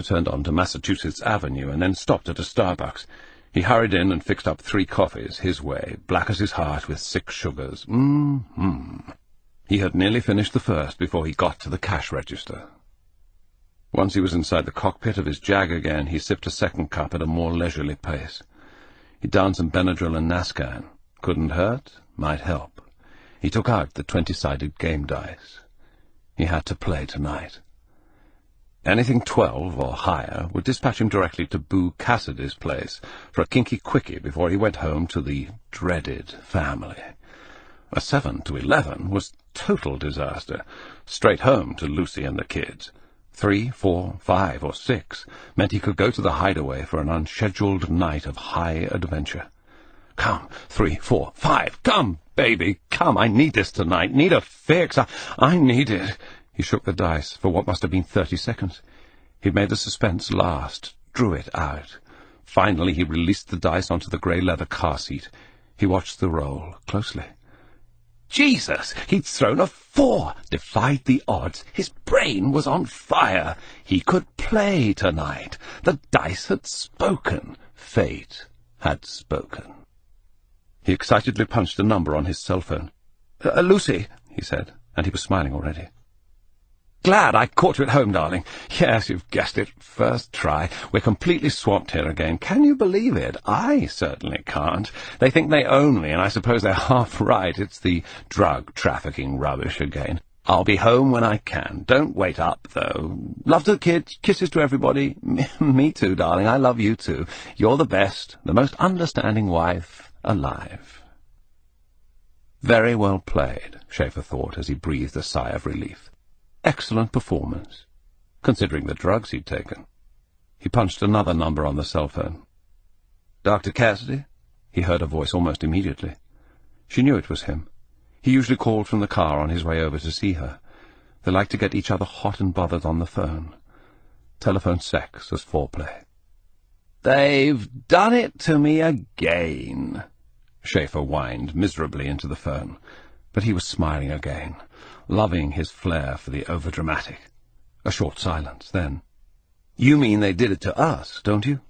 turned on to Massachusetts Avenue and then stopped at a Starbucks. He hurried in and fixed up 3 coffees his way, black as his heart with 6 sugars. He had nearly finished the first before he got to the cash register. Once he was inside the cockpit of his Jag again, he sipped a second cup at a more leisurely pace. He downed some Benadryl and Nascan. Couldn't hurt, might help. He took out the 20-sided game dice. He had to play tonight. Anything 12 or higher would dispatch him directly to Boo Cassidy's place for a kinky quickie before he went home to the dreaded family. A 7 to 11 was total disaster, straight home to Lucy and the kids. 3, 4, 5, or 6 meant he could go to the hideaway for an unscheduled night of high adventure. Come, 3, 4, 5, come, baby, come, I need this tonight, need a fix, I need it. He shook the dice for what must have been 30 seconds. He'd made the suspense last, drew it out. Finally he released the dice onto the grey leather car seat. He watched the roll closely. Jesus! He'd thrown a 4, defied the odds. His brain was on fire. He could play tonight. The dice had spoken. Fate had spoken. He excitedly punched a number on his cell phone. Lucy, he said, and he was smiling already. Glad I caught you at home, darling. Yes, you've guessed it. First try. We're completely swamped here again. Can you believe it? I certainly can't. They think they own me, and I suppose they're half right. It's the drug trafficking rubbish again. I'll be home when I can. Don't wait up, though. Love to the kids. Kisses to everybody. Me too, darling. I love you too. You're the best, the most understanding wife alive. Very well played, Schaefer thought as he breathed a sigh of relief. Excellent performance, considering the drugs he'd taken. He punched another number on the cell phone. Dr. Cassidy? He heard a voice almost immediately. She knew it was him. He usually called from the car on his way over to see her. They liked to get each other hot and bothered on the phone. Telephone sex as foreplay. They've done it to me again, Schaefer whined miserably into the phone. But he was smiling again, loving his flair for the overdramatic. A short silence, then. You mean they did it to us, don't you?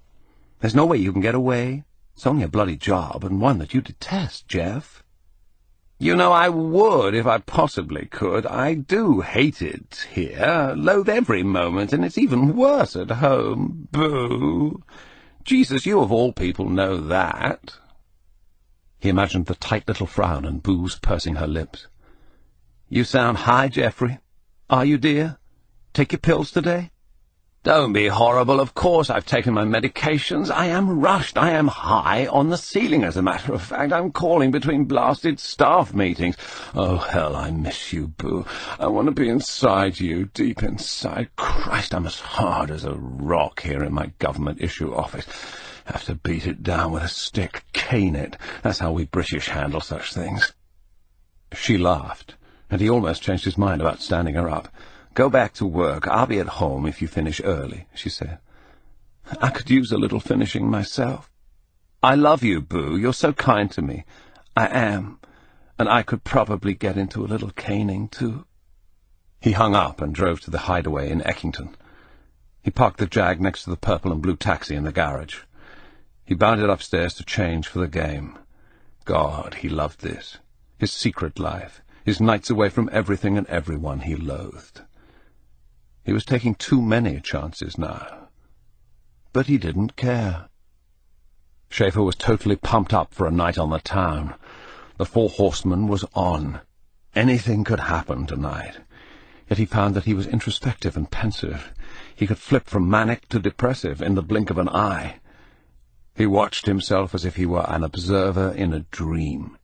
There's no way you can get away. It's only a bloody job, and one that you detest, Jeff. You know, I would if I possibly could. I do hate it here, loathe every moment, and it's even worse at home. Boo! Jesus, you of all people know that. He imagined the tight little frown and Boo's pursing her lips. You sound high, Geoffrey. Are you, dear? Take your pills today? Don't be horrible. Of course I've taken my medications. I am rushed. I am high on the ceiling, as a matter of fact. I'm calling between blasted staff meetings. Oh, hell, I miss you, Boo. I want to be inside you, deep inside. Christ, I'm as hard as a rock here in my government-issue office. Have to beat it down with a stick, cane it. That's how we British handle such things. She laughed, and he almost changed his mind about standing her up. Go back to work. I'll be at home if you finish early, she said. I could use a little finishing myself. I love you, Boo. You're so kind to me. I am, and I could probably get into a little caning, too. He hung up and drove to the hideaway in Eckington. He parked the Jag next to the purple and blue taxi in the garage. He bounded upstairs to change for the game. God, he loved this. His secret life. His nights away from everything and everyone he loathed. He was taking too many chances now. But he didn't care. Schaefer was totally pumped up for a night on the town. The Four Horsemen was on. Anything could happen tonight. Yet he found that he was introspective and pensive. He could flip from manic to depressive in the blink of an eye. He watched himself as if he were an observer in a dream.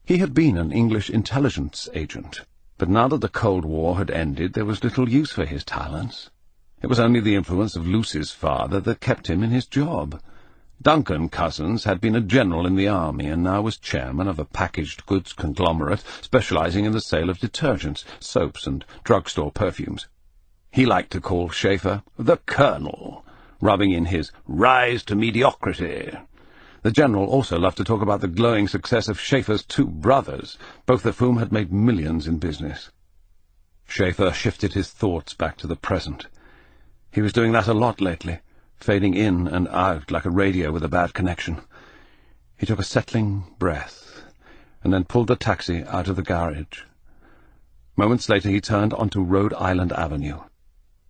He had been an English intelligence agent, but now that the Cold War had ended, there was little use for his talents. It was only the influence of Lucy's father that kept him in his job. Duncan Cousins had been a general in the army and now was chairman of a packaged goods conglomerate specializing in the sale of detergents, soaps, and drugstore perfumes. He liked to call Schaefer the Colonel, rubbing in his rise to mediocrity. The general also loved to talk about the glowing success of Schaefer's 2 brothers, both of whom had made millions in business. Schaefer shifted his thoughts back to the present. He was doing that a lot lately, fading in and out like a radio with a bad connection. He took a settling breath, and then pulled the taxi out of the garage. Moments later he turned onto Rhode Island Avenue.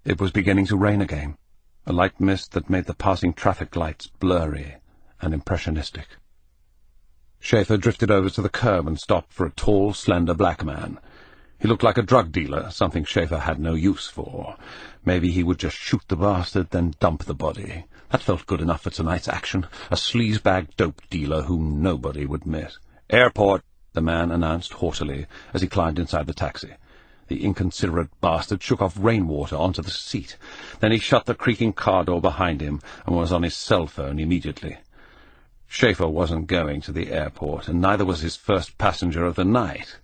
It was beginning to rain again, a light mist that made the passing traffic lights blurry and impressionistic. Schaefer drifted over to the curb and stopped for a tall, slender black man. He looked like a drug dealer, something Schaefer had no use for. Maybe he would just shoot the bastard, then dump the body. That felt good enough for tonight's action. A sleazebag dope dealer whom nobody would miss. "Airport," the man announced haughtily as he climbed inside the taxi. The inconsiderate bastard shook off rainwater onto the seat. Then he shut the creaking car door behind him and was on his cell phone immediately. Schaefer wasn't going to the airport, and neither was his first passenger of the night.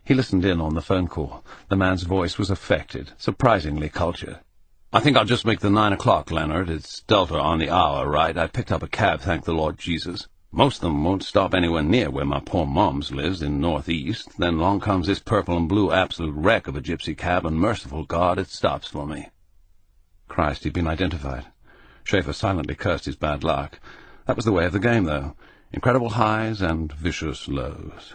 He listened in on the phone call. The man's voice was affected, surprisingly cultured. "I think I'll just make the 9 o'clock, Leonard. It's Delta on the hour, right? I picked up a cab, thank the Lord Jesus. Most of them won't stop anywhere near where my poor mom's lives in Northeast. Then along comes this purple and blue absolute wreck of a gypsy cab, and merciful God, it stops for me." Christ, he'd been identified. Schaefer silently cursed his bad luck. That was the way of the game, though. Incredible highs and vicious lows.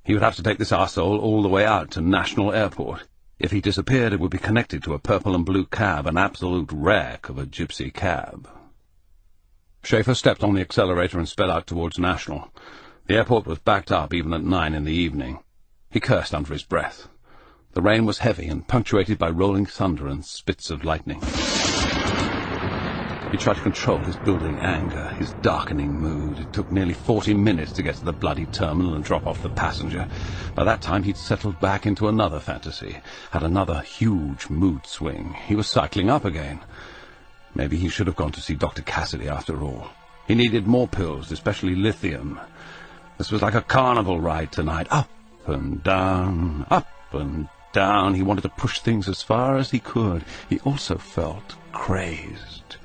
He would have to take this arsehole all the way out to National Airport. If he disappeared, it would be connected to a purple and blue cab, an absolute wreck of a gypsy cab. Schaefer stepped on the accelerator and sped out towards National. The airport was backed up even at 9 in the evening. He cursed under his breath. The rain was heavy and punctuated by rolling thunder and spits of lightning. He tried to control his building anger, his darkening mood. It took nearly 40 minutes to get to the bloody terminal and drop off the passenger. By that time he'd settled back into another fantasy, had another huge mood swing. He was cycling up again. Maybe he should have gone to see Dr. Cassidy after all. He needed more pills, especially lithium. This was like a carnival ride tonight. Up and down, up and down. He wanted to push things as far as he could. He also felt crazed.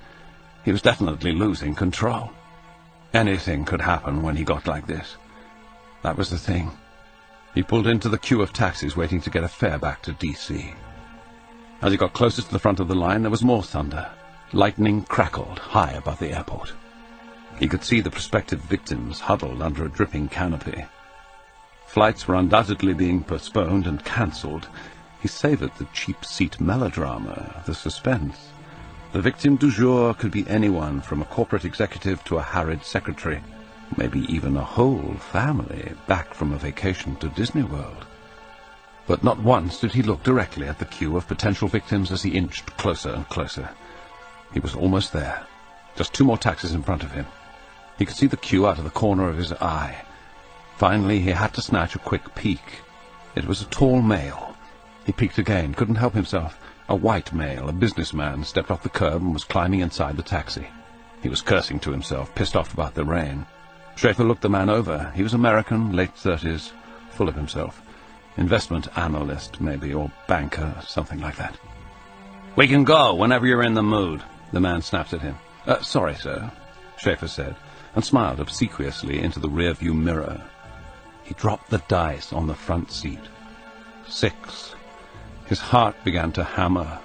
He was definitely losing control. Anything could happen when he got like this. That was the thing. He pulled into the queue of taxis waiting to get a fare back to D.C. As he got closest to the front of the line, there was more thunder. Lightning crackled high above the airport. He could see the prospective victims huddled under a dripping canopy. Flights were undoubtedly being postponed and cancelled. He savoured the cheap seat melodrama, the suspense. The victim du jour could be anyone from a corporate executive to a harried secretary, maybe even a whole family back from a vacation to Disney World. But not once did he look directly at the queue of potential victims as he inched closer and closer. He was almost there. Just 2 more taxis in front of him. He could see the queue out of the corner of his eye. Finally, he had to snatch a quick peek. It was a tall male. He peeked again, couldn't help himself. A white male, a businessman, stepped off the curb and was climbing inside the taxi. He was cursing to himself, pissed off about the rain. Schaefer looked the man over. He was American, late 30s, full of himself. Investment analyst, maybe, or banker, something like that. "We can go whenever you're in the mood," the man snapped at him. "Sorry, sir," Schaefer said, and smiled obsequiously into the rear-view mirror. He dropped the dice on the front seat. 6. His heart began to hammer.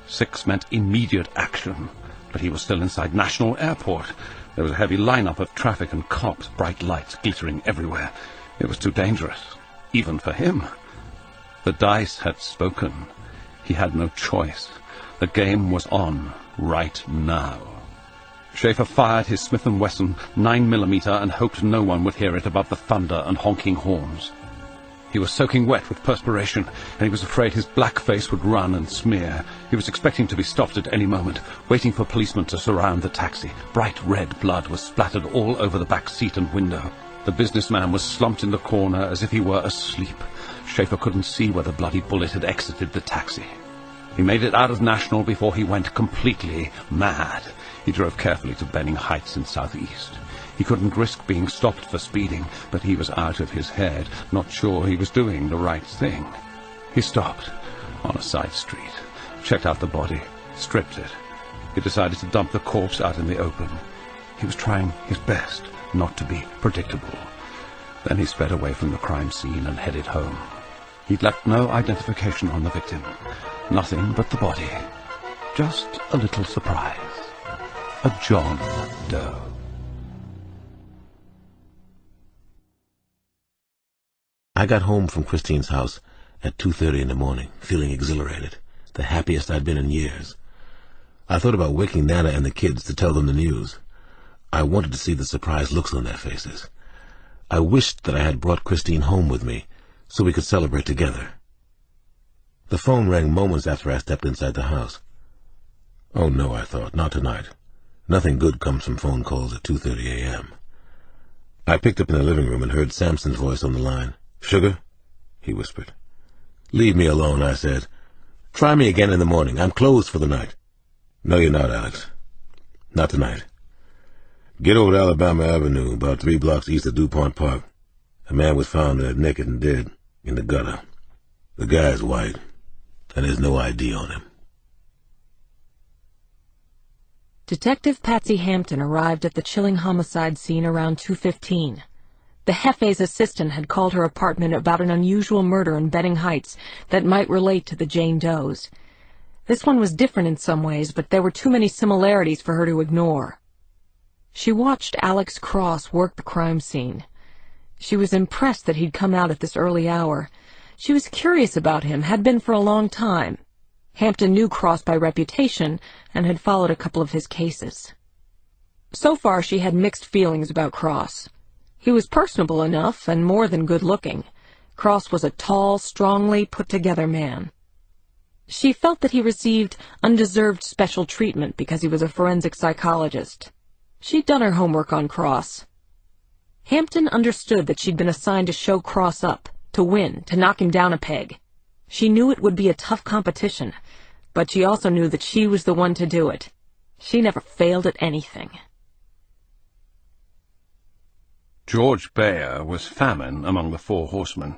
6 meant immediate action, but he was still inside National Airport. There was a heavy lineup of traffic and cops, bright lights glittering everywhere. It was too dangerous, even for him. The dice had spoken. He had no choice. The game was on, right now. Schaefer fired his Smith & Wesson 9mm and hoped no one would hear it above the thunder and honking horns. He was soaking wet with perspiration, and he was afraid his black face would run and smear. He was expecting to be stopped at any moment, waiting for policemen to surround the taxi. Bright red blood was splattered all over the back seat and window. The businessman was slumped in the corner as if he were asleep. Schaefer couldn't see where the bloody bullet had exited the taxi. He made it out of National before he went completely mad. He drove carefully to Benning Heights in Southeast. He couldn't risk being stopped for speeding, but he was out of his head, not sure he was doing the right thing. He stopped on a side street, checked out the body, stripped it. He decided to dump the corpse out in the open. He was trying his best not to be predictable. Then he sped away from the crime scene and headed home. He'd left no identification on the victim. Nothing but the body. just a little surprise. A John Doe. I got home from Christine's house at 2:30 in the morning, feeling exhilarated, the happiest I'd been in years. I thought about waking Nana and the kids to tell them the news. I wanted to see the surprised looks on their faces. I wished that I had brought Christine home with me so we could celebrate together. The phone rang moments after I stepped inside the house. Oh no, I thought, not tonight. Nothing good comes from phone calls at 2:30 a.m. I picked up in the living room and heard Samson's voice on the line. "Sugar?" he whispered. "Leave me alone," I said. "Try me again in the morning. I'm closed for the night." "No, you're not, Alex. Not tonight. Get over to Alabama Avenue, about 3 blocks east of DuPont Park. A man was found there naked and dead in the gutter. The guy's white, and there's no ID on him." Detective Patsy Hampton arrived at the chilling homicide scene around 2:15. The Hefe's assistant had called her apartment about an unusual murder in Benning Heights that might relate to the Jane Does. This one was different in some ways, but there were too many similarities for her to ignore. She watched Alex Cross work the crime scene. She was impressed that he'd come out at this early hour. She was curious about him, had been for a long time. Hampton knew Cross by reputation and had followed a couple of his cases. So far she had mixed feelings about Cross. He was personable enough and more than good-looking. Cross was a tall, strongly put-together man. She felt that he received undeserved special treatment because he was a forensic psychologist. She'd done her homework on Cross. Hampton understood that she'd been assigned to show Cross up, to win, to knock him down a peg. She knew it would be a tough competition, but she also knew that she was the one to do it. She never failed at anything. George Bayer was famine among the Four Horsemen.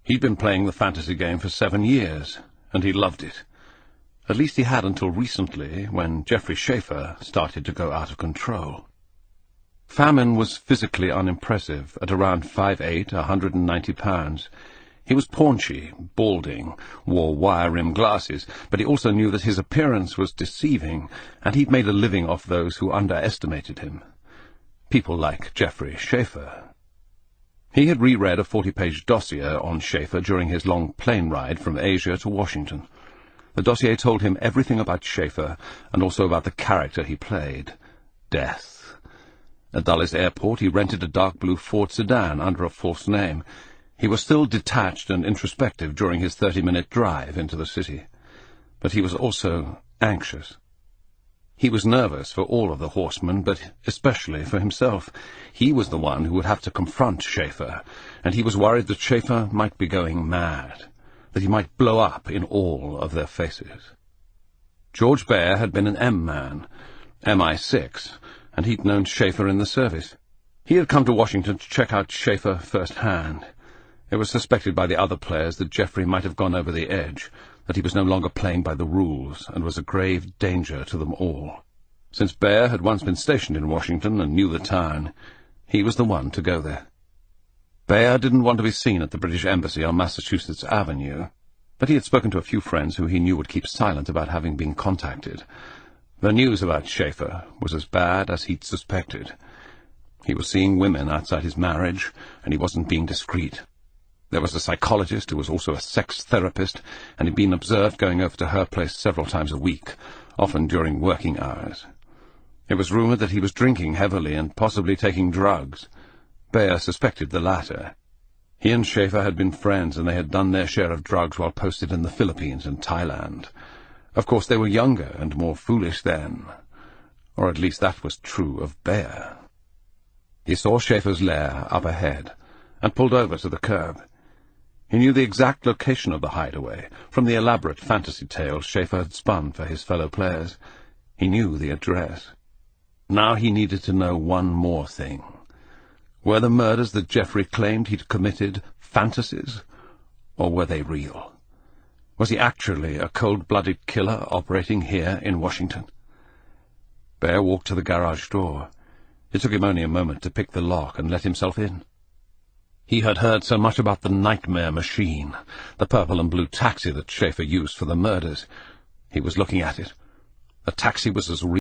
He'd been playing the fantasy game for 7 years, and he loved it. At least he had until recently, when Geoffrey Schaefer started to go out of control. Famine was physically unimpressive, at around 5'8", 190 pounds. He was paunchy, balding, wore wire-rimmed glasses, but he also knew that his appearance was deceiving, and he'd made a living off those who underestimated him. People like Geoffrey Schaefer. He had reread a 40-page dossier on Schaefer during his long plane ride from Asia to Washington. The dossier told him everything about Schaefer, and also about the character he played, Death. At Dulles Airport he rented a dark blue Ford sedan under a false name. He was still detached and introspective during his 30-minute drive into the city. But he was also anxious. He was nervous for all of the horsemen, but especially for himself. He was the one who would have to confront Schaefer, and he was worried that Schaefer might be going mad, that he might blow up in all of their faces. George Bayer had been an M-man, MI6, and he'd known Schaefer in the service. He had come to Washington to check out Schaefer firsthand. It was suspected by the other players that Geoffrey might have gone over the edge, that he was no longer playing by the rules, and was a grave danger to them all. Since Bayer had once been stationed in Washington and knew the town, he was the one to go there. Bayer didn't want to be seen at the British Embassy on Massachusetts Avenue, but he had spoken to a few friends who he knew would keep silent about having been contacted. The news about Schaefer was as bad as he'd suspected. He was seeing women outside his marriage, and he wasn't being discreet. There was a psychologist who was also a sex therapist, and he'd been observed going over to her place several times a week, often during working hours. It was rumored that he was drinking heavily and possibly taking drugs. Bayer suspected the latter. He and Schaefer had been friends, and they had done their share of drugs while posted in the Philippines and Thailand. Of course, they were younger and more foolish then. Or at least that was true of Bayer. He saw Schaefer's lair up ahead, and pulled over to the curb. He knew the exact location of the hideaway, from the elaborate fantasy tales Schaefer had spun for his fellow players. He knew the address. Now he needed to know one more thing. Were the murders that Geoffrey claimed he'd committed fantasies, or were they real? Was he actually a cold-blooded killer operating here in Washington? Bayer walked to the garage door. It took him only a moment to pick the lock and let himself in. He had heard so much about the nightmare machine, the purple and blue taxi that Schaefer used for the murders. He was looking at it, A taxi was as